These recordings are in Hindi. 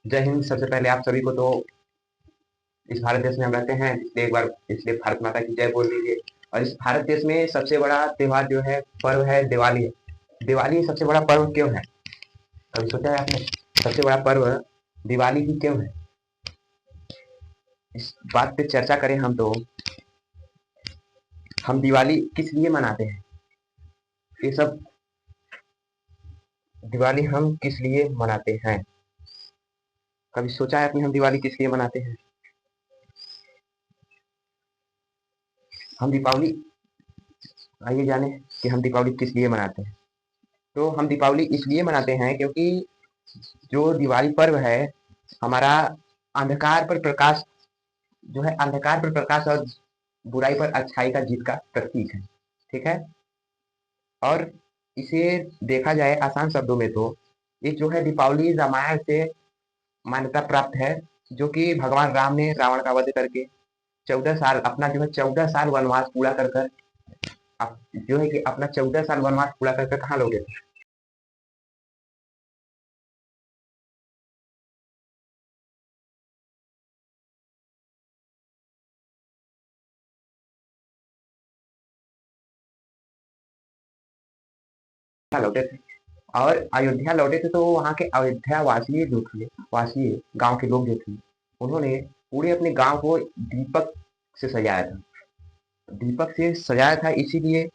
जय हिंद। सबसे पहले आप सभी को तो इस भारत देश में हम रहते हैं, इसलिए एक बार इसलिए भारत माता की जय बोल दीजिए। और इस भारत देश में सबसे बड़ा त्योहार जो है, पर्व है, दिवाली है। दिवाली सबसे बड़ा पर्व क्यों है? कभी सोचा है आपने? सबसे बड़ा पर्व दिवाली ही क्यों है? इस बात पे चर्चा करें हम तो, हम दिवाली किस लिए मनाते हैं? ये सब दिवाली हम किस लिए मनाते हैं? कभी सोचा है आपने हम दिवाली किस लिए मनाते हैं? हम दीपावली आइए जाने कि हम दीपावली किस लिए मनाते हैं। तो हम दीपावली इसलिए मनाते हैं क्योंकि जो दिवाली पर्व है हमारा अंधकार पर प्रकाश जो है, अंधकार पर प्रकाश और बुराई पर अच्छाई का जीत का प्रतीक है। ठीक है। और इसे देखा जाए आसान शब्दों में तो ये जो है दीपावली रामायण से मान्यता प्राप्त है, जो कि भगवान राम ने रावण का वध करके 14 साल अपना जो है 14 साल वनवास पूरा कर कर जो है कि अपना 14 साल वनवास पूरा कर कर कहाँ लौटे थे? कहाँ लौटे थे? और अयोध्या लौटे थे तो वहाँ के अयोध्या वासी जो थे, वासी गांव के लोग जो थे, उन्होंने पूरे अपने गांव को दीपक से सजाया था। दीपक से सजाया था, इसीलिए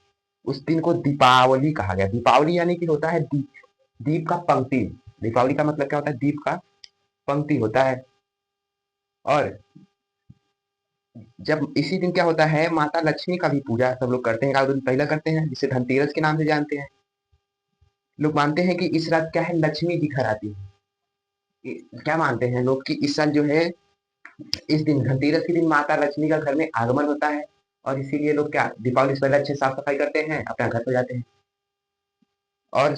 उस दिन को दीपावली कहा गया। दीपावली यानी कि होता है दीप, दीप का पंक्ति। दीपावली का मतलब क्या होता है? दीप का पंक्ति होता है। और जब इसी दिन क्या होता है, माता लक्ष्मी का भी पूजा सब लोग करते हैं, 1 दिन पहले करते हैं, जिसे धनतेरस के नाम से जानते हैं। लोग मानते हैं कि इस रात क्या है, लक्ष्मी जी घर आती है। क्या मानते हैं लोग कि इस साल जो है, इस दिन धनतेरस के दिन माता लक्ष्मी का घर में आगमन होता है। और इसीलिए लोग क्या दीपावली से पहले अच्छे साफ सफाई करते हैं, अपना घर पर जाते हैं। और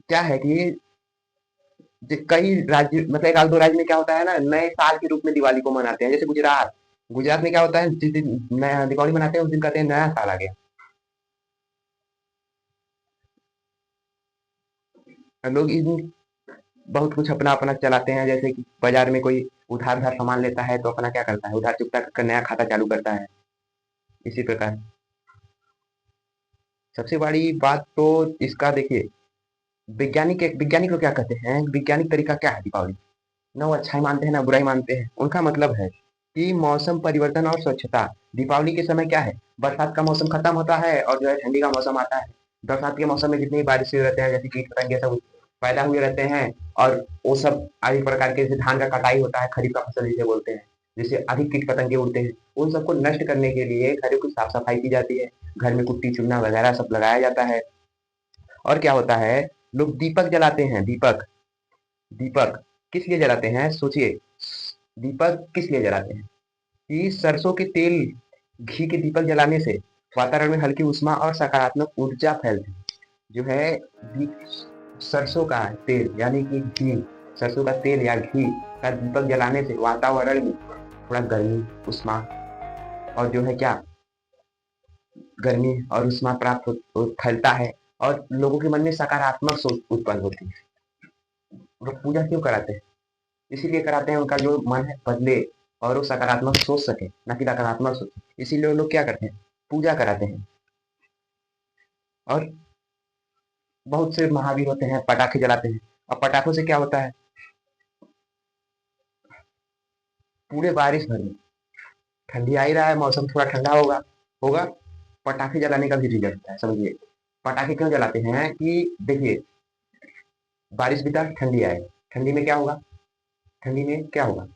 क्या है कि कई राज्य मतलब 1 आध 2 राज्य में क्या होता है ना, नए साल के रूप में दिवाली को मनाते हैं। जैसे गुजरात, गुजरात में क्या होता है, जिस दिन नया दीपावली मनाते हैं उस दिन कहते हैं नया साल आ गया। और लोग इस दिन बहुत कुछ अपना अपना चलाते हैं, जैसे कि बाजार में कोई उधार उधार सामान लेता है तो अपना क्या करता है, उधार चुकता कर नया खाता चालू करता है। इसी प्रकार सबसे बड़ी बात तो इसका देखिए, वैज्ञानिक लोग क्या कहते हैं, वैज्ञानिक तरीका क्या है दीपावली? ना वो अच्छाई मानते हैं ना बुराई मानते हैं। उनका मतलब है कि मौसम परिवर्तन और स्वच्छता। दीपावली के समय क्या है, बरसात का मौसम खत्म होता है और जो है ठंडी का मौसम आता है। बरसात के मौसम में जितनी भी बारिश हुए रहते हैं, जैसे कीट पतंगे सब पैदा हुए रहते हैं। और वो सब अधिक प्रकार के, जैसे धान का कटाई होता है, खरीफ का फसल जिसे बोलते हैं, जिससे अधिक कीट पतंगे उड़ते हैं, उन सबको नष्ट करने के लिए घरों की साफ सफाई की जाती है। घर में कुट्टी चूना वगैरह सब लगाया जाता है। और क्या होता है, लोग दीपक जलाते हैं। दीपक दीपक किस लिए जलाते हैं सोचिए? दीपक किस लिए जलाते हैं कि सरसों के तेल, घी के दीपक जलाने से वातावरण में हल्की उष्मा और सकारात्मक ऊर्जा फैलती है। जो है सरसों का तेल यानी कि घी, सरसों का तेल या घी का दीपक जलाने से वातावरण में थोड़ा गर्मी, उष्मा और जो है क्या, गर्मी और उष्मा प्राप्त फैलता है। और लोगों के मन में सकारात्मक सोच उत्पन्न होती है। लोग पूजा क्यों कराते हैं? इसीलिए कराते हैं उनका जो मन है बदले और वो सकारात्मक सोच सके, ना कि नकारात्मक सोचे। इसीलिए वो लोग क्या करते हैं, पूजा कराते हैं। और बहुत से महावीर होते हैं, पटाखे जलाते हैं। अब पटाखों से क्या होता है, पूरे बारिश भर में ठंडी आ ही रहा है, मौसम थोड़ा ठंडा होगा होगा पटाखे जलाने का भी रीजन होता है, समझिए। पटाखे क्यों जलाते हैं कि देखिए, बारिश भी था, ठंडी आए, ठंडी में क्या होगा, ठंडी में क्या होगा?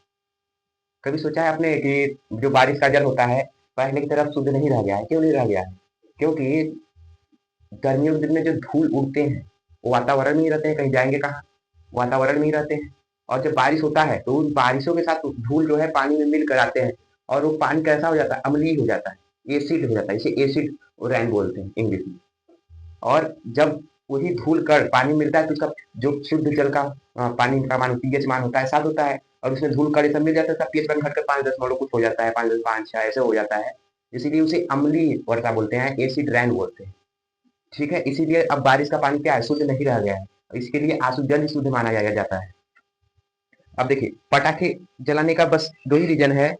कभी सोचा है आपने कि जो बारिश का जल होता है पहले की तरफ शुद्ध नहीं रह गया है? क्यों नहीं रह गया है? क्योंकि गर्मियों के दिन में जो धूल उड़ते हैं वो वातावरण में ही रहते हैं, कहीं जाएंगे कहाँ, वातावरण में ही रहते हैं। और जब बारिश होता है तो उन बारिशों के साथ धूल जो है पानी में मिल कर आते हैं। और वो पानी कैसा हो जाता है, अम्लीय हो जाता है, एसिड हो जाता है, इसे एसिड रैन बोलते हैं इंग्लिश में। और जब वही धूल कण पानी में मिलता है तो उसका जो शुद्ध जल का पानी का मान पीएच मान होता है 7 होता है। और उसमें धूल कण सब मिल जाता है, पीएच मान घटकर 5 दशमलव कुछ हो जाता है, 5.5 6 ऐसे हो जाता है। इसीलिए उसे अम्लीय वर्षा बोलते हैं, एसिड रैन बोलते हैं। ठीक है, इसीलिए अब बारिश का पानी क्या है, शुद्ध नहीं रह गया है। इसके लिए आशुद्ध जल ही शुद्ध माना जाया जाता है। अब देखिए, पटाखे जलाने का बस 2 ही रीज़न है।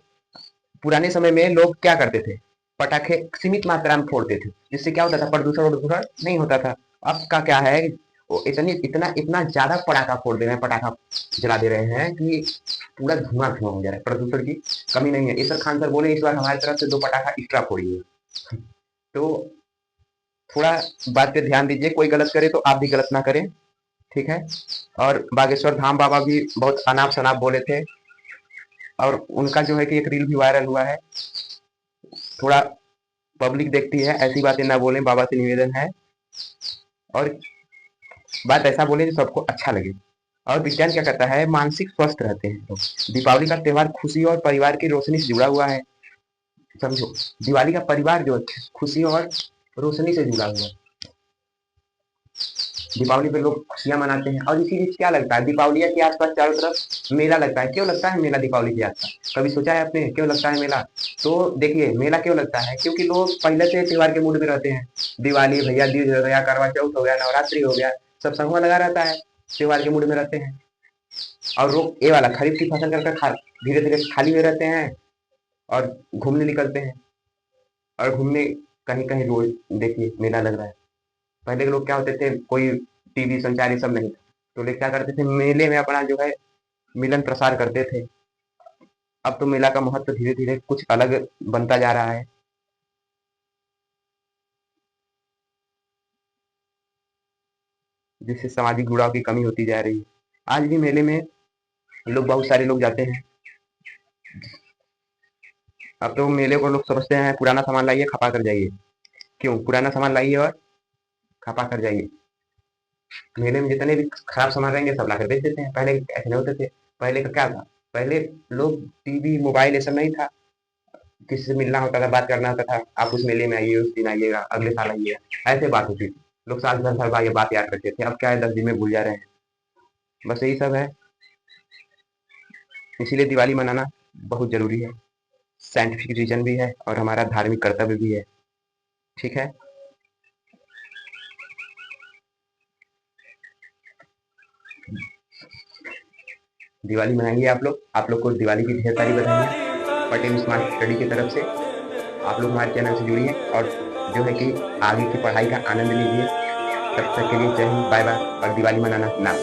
पुराने समय में लोग क्या करते थे? पटाखे सीमित मात्रा में फोड़ते थे, जिससे क्या होता था? प्रदूषण नहीं होता था। अब का क्या है, वो इतना इतना ज़्यादा पटाखा फोड़ दे रहे हैं, पटाखा जला दे रहे हैं कि पूरा धुआं-धुआं हो जा रहा है। प्रदूषण की कमी नहीं है। इरशाद खान सर बोले, इस बार हमारी तरफ से 2 पटाखा एक्स्ट्रा फोड़िए। तो थोड़ा बात पे ध्यान दीजिए, कोई गलत करे तो आप भी गलत ना करें, ठीक है? और बागेश्वर धाम बाबा भी बहुत अनाप-शनाप बोले थे, और उनका जो है कि एक रील भी वायरल हुआ है। थोड़ा पब्लिक देखती है, ऐसी बातें ना बोलें, बाबा से निवेदन है। और बात ऐसा बोले जो सबको अच्छा लगे। और विज्ञान क्या करता है? मानसिक स्वस्थ रहते हैं लोग। दीपावली का त्योहार खुशी और परिवार की रोशनी से जुड़ा हुआ है, समझो। दिवाली का परिवार जो है खुशी और रोशनी से जुड़ा हुआ है। दीपावली पे लोग खुशियां मनाते हैं, और इसी बीच क्या लगता है? दीपावली के आसपास चारों तरफ मेला लगता है। क्यों लगता है मेला दीपावली के आसपास? कभी सोचा है आपने क्यों लगता है मेला? तो देखिए, मेला क्यों लगता है? क्योंकि लोग पहले से त्योहार के मूड में रहते हैं। दिवाली भैया तीज हो गया, करवा चौथ हो गया, नवरात्रि हो गया, सब संगवा लगा रहता है, त्योहार के मूड में रहते हैं। और लोग ये वाला खरीफ की फसल कर खा धीरे धीरे खाली हुए रहते हैं, और घूमने निकलते हैं। और घूमने कहीं कहीं रोज देखिए मेला लग रहा है। पहले के लोग क्या होते थे, कोई टीवी संचार ये सब नहीं था, तो लोग क्या करते थे? मेले में अपना जो है मिलन प्रसार करते थे। अब तो मेला का महत्व धीरे धीरे कुछ अलग बनता जा रहा है। जिससे सामाजिक जुड़ाव की कमी होती जा रही है। आज भी मेले में लोग, बहुत सारे लोग जाते हैं। अब तो मेले को लोग समझते हैं पुराना सामान लाइए, खपा कर जाइए। क्यों? पुराना सामान लाइए और खपा कर जाइए। मेले में जितने भी खराब सामान रहेंगे सब लाकर बेच देते हैं। पहले ऐसे नहीं होते थे। पहले का क्या था? पहले लोग टीवी मोबाइल ये सब नहीं था। किसी से मिलना होता था, बात करना होता था, आप उस मेले में आइए, उस दिन आइएगा, अगले साल आइएगा, ऐसे बात होती थी। लोग साल भर साल बाद ये बात याद रखते थे। अब क्या है, 10 दिन में भूल जा रहे हैं। बस यही सब है। इसीलिए दिवाली मनाना बहुत जरूरी है। साइंटिफिक रीजन भी है और हमारा धार्मिक कर्तव्य भी है, ठीक है? दिवाली मनाएंगे आप लोग को दिवाली की ढेर सारी बधाइयाँ पटेल स्मार्ट स्टडी की तरफ से। आप लोग हमारे चैनल से जुड़िए और जो है कि आगे की पढ़ाई का आनंद लीजिए। तब तक के लिए जय हिंद, बाय बाय, और दिवाली मनाना ना।